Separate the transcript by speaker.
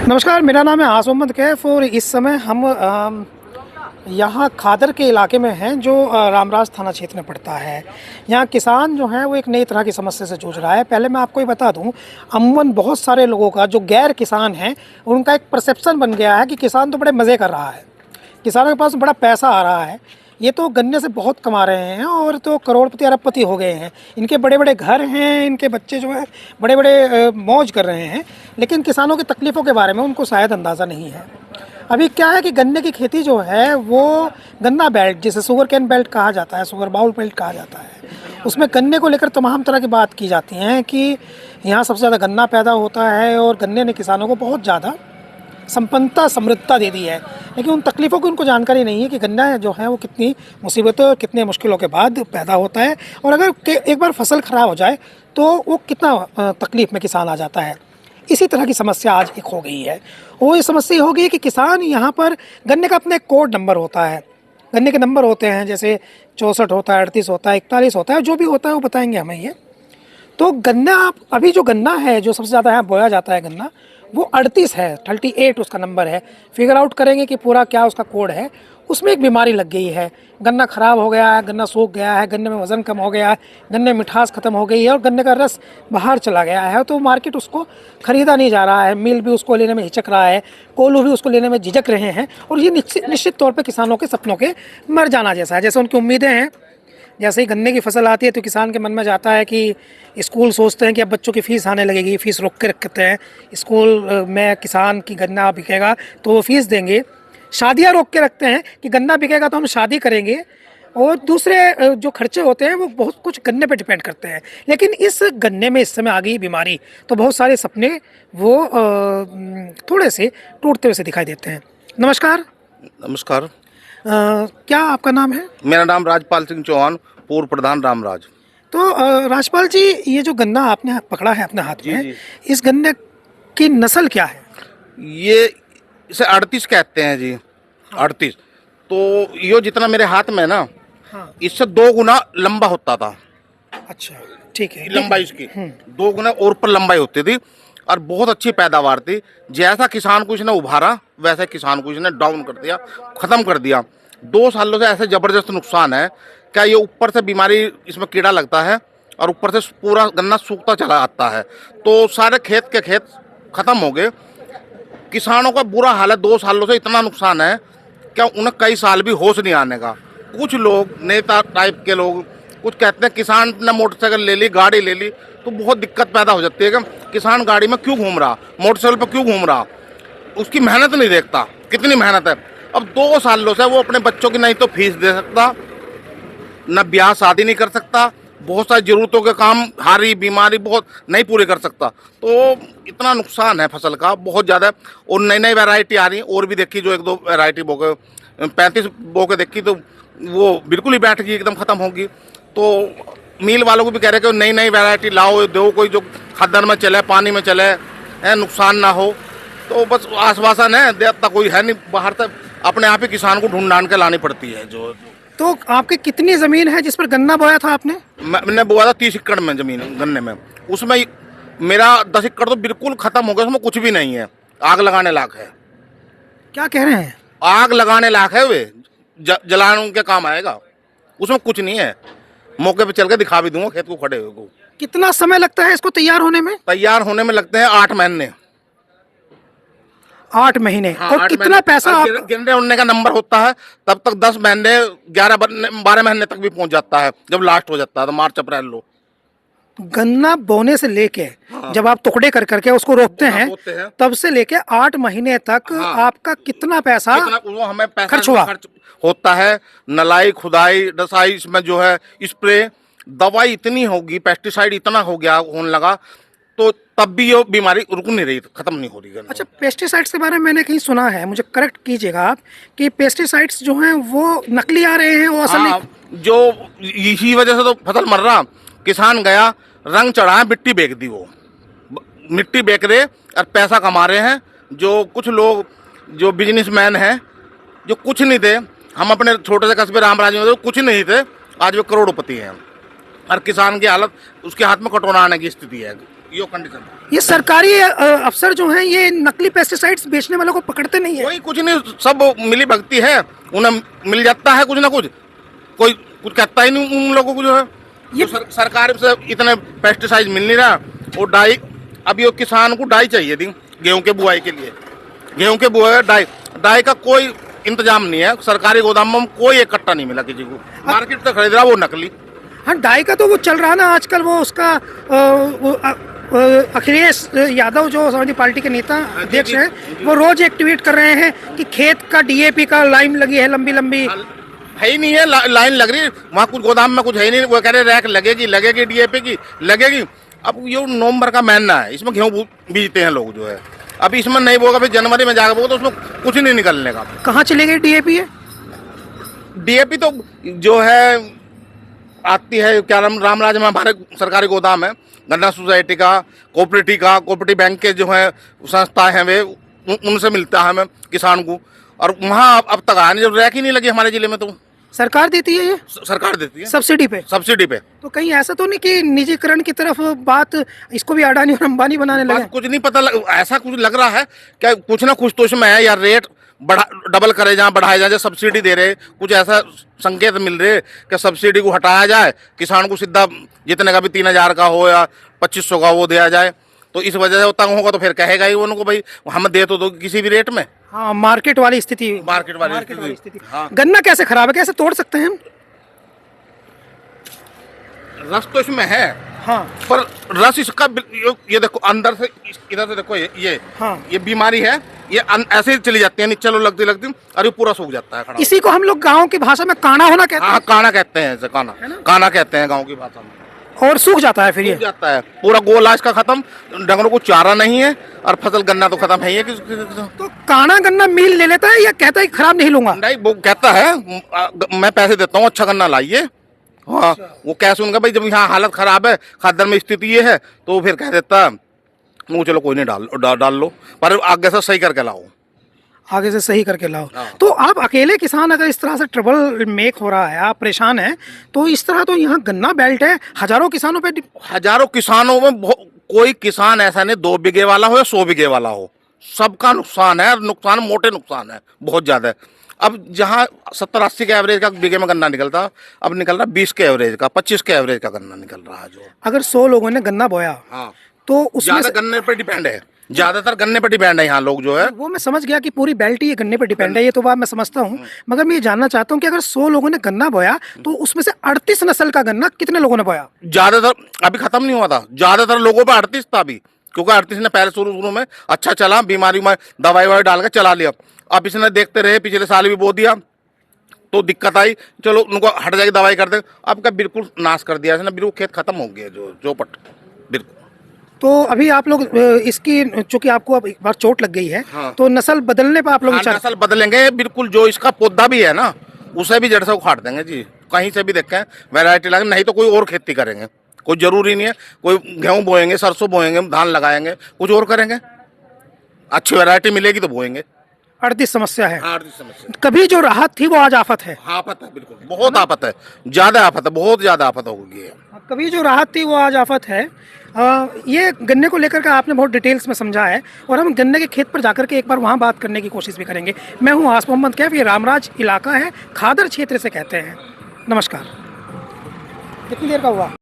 Speaker 1: नमस्कार, मेरा नाम है आस मोहम्मद कैफ और इस समय हम यहाँ खादर के इलाके में हैं जो रामराज थाना क्षेत्र में पड़ता है। यहाँ किसान जो हैं वो एक नई तरह की समस्या से जूझ रहा है। पहले मैं आपको ये बता दूँ, अमूमन बहुत सारे लोगों का जो गैर किसान हैं उनका एक परसेप्शन बन गया है कि किसान तो बड़े मज़े कर रहा है, किसानों के पास बड़ा पैसा आ रहा है, ये तो गन्ने से बहुत कमा रहे हैं और तो करोड़पति अरबपति हो गए हैं, इनके बड़े बड़े घर हैं, इनके बच्चे जो है बड़े बड़े मौज कर रहे हैं। लेकिन किसानों की तकलीफ़ों के बारे में उनको शायद अंदाज़ा नहीं है। अभी क्या है कि गन्ने की खेती जो है वो गन्ना बेल्ट, जिसे शुगर कैन बेल्ट कहा जाता है, शुगर बाउल बेल्ट कहा जाता है, उसमें गन्ने को लेकर तमाम तरह की बात की जाती हैं कि यहाँ सबसे ज़्यादा गन्ना पैदा होता है और गन्ने ने किसानों को बहुत ज़्यादा संपन्नता समृद्धता दे दी है। लेकिन उन तकलीफ़ों की उनको जानकारी नहीं है कि गन्ना जो है वो कितनी मुसीबतों और कितने मुश्किलों के बाद पैदा होता है और अगर एक बार फसल ख़राब हो जाए तो वो कितना तकलीफ़ में किसान आ जाता है। इसी तरह की समस्या आज एक हो गई है। वो ये समस्या हो गई है कि किसान यहाँ पर गन्ने का अपना एक कोड नंबर होता है, गन्ने के नंबर होते हैं, जैसे 64 होता है, 38 होता है, 41 होता है, जो भी होता है वो बताएंगे हमें ये। तो गन्ना अभी जो गन्ना है जो सबसे ज़्यादा यहाँ बोया जाता है गन्ना, वो 38 है, 38 उसका नंबर है। फिगर आउट करेंगे कि पूरा क्या उसका कोड है। उसमें एक बीमारी लग गई है, गन्ना ख़राब हो गया है, गन्ना सूख गया है, गन्ने में वज़न कम हो गया है, गन्ने में मिठास ख़त्म हो गई है और गन्ने का रस बाहर चला गया है। तो मार्केट उसको ख़रीदा नहीं जा रहा है, मिल भी उसको लेने में हिचक रहा है, कोल्हू भी उसको लेने में झिझक रहे हैं और ये निश्चित तौर पर किसानों के सपनों के मर जाना जैसा है। जैसे उनकी उम्मीदें हैं, जैसे ही गन्ने की फसल आती है तो किसान के मन में जाता है कि स्कूल सोचते हैं कि अब बच्चों की फ़ीस आने लगेगी, फ़ीस रोक के रखते हैं, स्कूल में किसान की गन्ना बिकेगा तो वो फ़ीस देंगे। शादियां रोक के रखते हैं कि गन्ना बिकेगा तो हम शादी करेंगे और दूसरे जो खर्चे होते हैं वो बहुत कुछ गन्ने पे डिपेंड करते हैं। लेकिन इस गन्ने में इस समय आ गई बीमारी तो बहुत सारे सपने वो थोड़े से टूटते हुए से दिखाई देते हैं। नमस्कार।
Speaker 2: नमस्कार।
Speaker 1: क्या आपका नाम है?
Speaker 2: मेरा नाम राजपाल सिंह चौहान, पूर्व प्रधान रामराज।
Speaker 1: तो राजपाल जी, ये जो गन्ना आपने पकड़ा है अपने हाथ में, इस गन्ने की नस्ल क्या है?
Speaker 2: ये इसे 38 कहते हैं जी। 38 तो ये जितना मेरे हाथ में ना,
Speaker 1: हाँ।
Speaker 2: इससे 2 गुना लंबा होता था।
Speaker 1: अच्छा, ठीक है।
Speaker 2: लंबाई इसकी 2 गुना और पर लंबाई होती थी और बहुत अच्छी पैदावार थी। जैसा किसान को इसने उभारा वैसे किसान को इसने डाउन कर दिया, ख़त्म कर दिया। 2 सालों से ऐसे ज़बरदस्त नुकसान है। क्या ये ऊपर से बीमारी, इसमें कीड़ा लगता है और ऊपर से पूरा गन्ना सूखता चला आता है, तो सारे खेत के खेत ख़त्म हो गए। किसानों का बुरा हाल है। 2 सालों से इतना नुकसान है क्या उन्हें कई साल भी होश नहीं आने का। कुछ लोग नेता टाइप के लोग कुछ कहते हैं किसान ने मोटरसाइकिल ले ली, गाड़ी ले ली, तो बहुत दिक्कत पैदा हो जाती है कि किसान गाड़ी में क्यों घूम रहा, मोटरसाइकिल पर क्यों घूम रहा, उसकी मेहनत नहीं देखता कितनी मेहनत है। अब 2 सालों से वो अपने बच्चों की नहीं तो फीस दे सकता, न ब्याह शादी नहीं कर सकता, बहुत सारी ज़रूरतों के काम, हारी बीमारी बहुत नहीं पूरे कर सकता। तो इतना नुकसान है फसल का बहुत ज़्यादा। और नई नई वैरायटी आ रही, और भी देखी, जो 1-2 वैरायटी बो के 35 बो के देखी तो वो बिल्कुल ही बैठ गई, एकदम ख़त्म होगी। तो मिल वालों को भी कह रहे कि नई नई वैरायटी लाओ, दो कोई जो खद्दर में चले, पानी में चले, नुकसान ना हो। तो बस आश्वासन है, देता कोई है नहीं, बाहर से अपने आप ही किसान को ढूंढ ढांड के लानी पड़ती है। जो
Speaker 1: तो आपकी कितनी ज़मीन है जिस पर गन्ना बोया था आपने?
Speaker 2: मैंने बोया था 30 एकड़ में ज़मीन गन्ने में। उसमें मेरा 10 एकड़ तो बिल्कुल ख़त्म हो गया, उसमें कुछ भी नहीं है, आग लगाने लायक है।
Speaker 1: क्या कह रहे हैं?
Speaker 2: आग लगाने लायक है, वे जलाने के काम आएगा, उसमें कुछ नहीं है। मौके पे चल के दिखा भी दूंगा खेत को खड़े हुए को।
Speaker 1: कितना समय लगता है इसको तैयार होने में?
Speaker 2: तैयार होने में लगते हैं 8 महीने।
Speaker 1: 8 महीने।
Speaker 2: हाँ,
Speaker 1: और कितना पैसा
Speaker 2: गिरने उड़ने का नंबर होता है तब तक 10 महीने, 12 महीने तक भी पहुंच जाता है। जब लास्ट हो जाता है तो मार्च अप्रैल लो।
Speaker 1: गन्ना बोने से लेके जब आप टुकड़े कर करके उसको रोकते हैं तब से लेके 8 महीने तक आपका कितना पैसा
Speaker 2: वो हमें पैसा
Speaker 1: खर्च हुआ?
Speaker 2: खर्च होता है। नलाई, खुदाई, डसाई, इसमें जो है स्प्रे, दवाई इतनी होगी, पेस्टिसाइड इतना हो गया, होने लगा, तो तब भी ये बीमारी रुक नहीं रही, खत्म नहीं हो रही।
Speaker 1: अच्छा, पेस्टिसाइड्स के बारे में मैंने कहीं सुना है, मुझे करेक्ट कीजिएगा आप, कि पेस्टिसाइड्स जो हैं वो नकली आ रहे हैं, वो असल नहीं।
Speaker 2: जो इसी वजह से तो फसल मर रहा। किसान गया, रंग चढ़ाया, मिट्टी बेच दी, वो मिट्टी बेच रहे और पैसा कमा रहे हैं। जो कुछ लोग जो बिजनेसमैन हैं, जो कुछ नहीं थे, हम अपने छोटे से कस्बे रामराज में कुछ नहीं थे, आज वो करोड़पति हैं। और किसान की हालत, उसके हाथ में कटोरा आने की स्थिति है। यो कंडीशन।
Speaker 1: ये सरकारी अफसर जो हैं ये नकली पेस्टिसाइड्स बेचने वालों को पकड़ते नहीं है।
Speaker 2: कोई कुछ नहीं, सब मिली भगती है, उन्हें मिल जाता है कुछ ना कुछ, कोई कुछ कहता ही नहीं उन लोगों को जो है।
Speaker 1: ये
Speaker 2: तो सरकार से इतने पेस्टिसाइड मिल नहीं रहा, और डाई अभी वो किसान को डाई चाहिए थी गेहूं के बुआई के लिए, गेहूं के बुआई डाई का कोई इंतजाम नहीं है। सरकारी गोदाम में कोई एक कट्टा नहीं मिला किसी को, मार्केट से खरीद रहा वो नकली।
Speaker 1: हाँ, डाई का तो वो चल रहा है ना आजकल, वो उसका अखिलेश यादव जो समाजवादी पार्टी के नेता अध्यक्ष हैं, वो रोज एक ट्वीट कर रहे हैं कि खेत का डीएपी का लाइन लगी है लंबी लंबी।
Speaker 2: है ही नहीं है, लाइन लग रही है वहाँ, कुछ गोदाम में कुछ है ही नहीं। वो कह रहे रैक लगेगी डीएपी की लगेगी। अब ये नवंबर का महीना है, इसमें गेहूँ बीजते हैं लोग जो है। अभी इसमें नहीं बोगा, फिर जनवरी में जाकर बोगा तो उसमें कुछ नहीं निकलने का।
Speaker 1: कहाँ चले गए डीएपी है?
Speaker 2: डीएपी तो जो है आती है क्या रामराज में हमारे सरकारी गोदाम है, गन्ना सोसाइटी का, कोऑपरेटिव बैंक के जो है संस्था है वे, उनसे मिलता है हमें किसान को। और वहाँ अब तक आने जब रैक ही नहीं लगी हमारे जिले में, तो
Speaker 1: सरकार देती है, ये
Speaker 2: सरकार देती है
Speaker 1: सब्सिडी पे।
Speaker 2: सब्सिडी पे।
Speaker 1: तो कहीं ऐसा तो नहीं कि निजीकरण की तरफ बात, इसको भी अडानी और अंबानी बनाने लगे?
Speaker 2: कुछ नहीं पता ऐसा कुछ लग रहा है क्या कुछ ना कुछ तो इसमें है, या रेट डबल करे जाए, बढ़ाए जाए, सब्सिडी दे रहे, कुछ ऐसा संकेत मिल रहे कि सब्सिडी को हटाया जाए, किसान को सीधा जितने का भी 3000 का हो या 2500 का वो दिया जाए। तो इस वजह से वो तंग होगा तो फिर कहेगा ही उनको भाई हम दे तो दो किसी भी रेट में।
Speaker 1: हाँ, मार्केट वाली स्थिति।
Speaker 2: मार्केट वाली स्थिति। हाँ।
Speaker 1: गन्ना कैसे खराब है, कैसे तोड़ सकते हैं हम?
Speaker 2: रस तो इसमें है,
Speaker 1: हाँ,
Speaker 2: पर रस इसका ये देखो अंदर से इधर से देखो ये
Speaker 1: हाँ,
Speaker 2: ये बीमारी है, ये ऐसे ही चली जाती है नीचे लगती और ये पूरा सूख जाता है खड़ा।
Speaker 1: इसी को हम लोग गांव की भाषा में काना होना कहते हैं।
Speaker 2: हाँ, काना कहते हैं इसे, काना कहते हैं गाँव की भाषा में।
Speaker 1: और सूख जाता है फिर ये,
Speaker 2: सूख जाता है पूरा, गोला इसका खत्म, डंगरों को चारा नहीं है और फसल गन्ना तो खत्म है ही है।
Speaker 1: तो काना गन्ना मिल ले लेता है या कहता है कि खराब नहीं लूंगा?
Speaker 2: नहीं, वो कहता है मैं पैसे देता हूँ, अच्छा गन्ना लाइए। हाँ, वो कैसे उनका भाई जब यहाँ हालत खराब है, खादर में स्थिति ये है, तो वो फिर कह देता वो चलो कोई नहीं डाल लो, पर आगे से सही करके लाओ,
Speaker 1: आगे से सही करके लाओ।
Speaker 2: हाँ।
Speaker 1: तो आप अकेले किसान अगर इस तरह से ट्रबल मेक हो रहा है, आप परेशान हैं, तो इस तरह तो यहाँ गन्ना बेल्ट है, हजारों किसानों पे,
Speaker 2: हजारों किसानों में कोई किसान ऐसा नहीं 2 बीघे वाला हो या 100 बीघे वाला हो, सबका नुकसान है, नुकसान मोटे नुकसान है, बहुत ज्यादा है। अब जहाँ 70-80 के एवरेज का बीघे में गन्ना निकलता, अब निकल रहा 20 के एवरेज का, 25 के एवरेज का गन्ना निकल रहा है। जो
Speaker 1: अगर 100 लोगों ने गन्ना बोया,
Speaker 2: हाँ,
Speaker 1: तो उसमें
Speaker 2: ज्यादा गन्ने पर डिपेंड है, ज्यादातर गन्ने पर डिपेंड है यहाँ लोग जो है।
Speaker 1: वो मैं समझ गया कि पूरी बेल्ट ही ये गन्ने पर डिपेंड है, ये तो बात मैं समझता हूँ। मगर मैं ये जानना चाहता हूँ कि अगर 100 लोगों ने गन्ना बोया तो उसमें से 38 नस्ल का गन्ना कितने लोगों ने बोया?
Speaker 2: ज्यादातर अभी खत्म नहीं हुआ था, ज्यादातर लोगों पे 38 था अभी, क्योंकि 38 ने पहले शुरू में अच्छा चला, बीमारी में दवाई ववाई डाल के चला लिया। अब इसने देखते रहे, पिछले साल भी बो दिया तो दिक्कत आई, चलो उनको हट जाएगी दवाई कर दे, अब का बिल्कुल नाश कर दिया इसने, बिल्कुल खेत खत्म हो गया जो पट बिल्कुल।
Speaker 1: तो अभी आप लोग इसकी, चूंकि आपको अब एक बार चोट लग गई है,
Speaker 2: हाँ।
Speaker 1: तो नस्ल बदलने पर आप लोग विचार?
Speaker 2: नस्ल बदलेंगे बिल्कुल, जो इसका पौधा भी है ना उसे भी जड़ से उखाड़ देंगे जी, कहीं से भी देखें वैरायटी लगे, नहीं तो कोई और खेती करेंगे, कोई जरूरी नहीं है, कोई गेहूं बोएंगे, सरसों बोएंगे, धान लगाएंगे, कुछ और करेंगे, अच्छी वैरायटी मिलेगी तो बोएंगे।
Speaker 1: 38 समस्या है।
Speaker 2: 38 समस्या,
Speaker 1: कभी जो राहत थी वो आज आफत है।
Speaker 2: आफत है, बिल्कुल बहुत आफत है, ज्यादा आफत है, बहुत ज्यादा आफत हो गई है।
Speaker 1: कभी जो राहत थी वो आज आफत है। ये गन्ने को लेकर के आपने बहुत डिटेल्स में समझा है, और हम गन्ने के खेत पर जाकर के एक बार वहाँ बात करने की कोशिश भी करेंगे। मैं हूँ आस मोहम्मद कैफ, ये रामराज इलाका है, खादर क्षेत्र से कहते हैं। नमस्कार। कितनी देर का हुआ?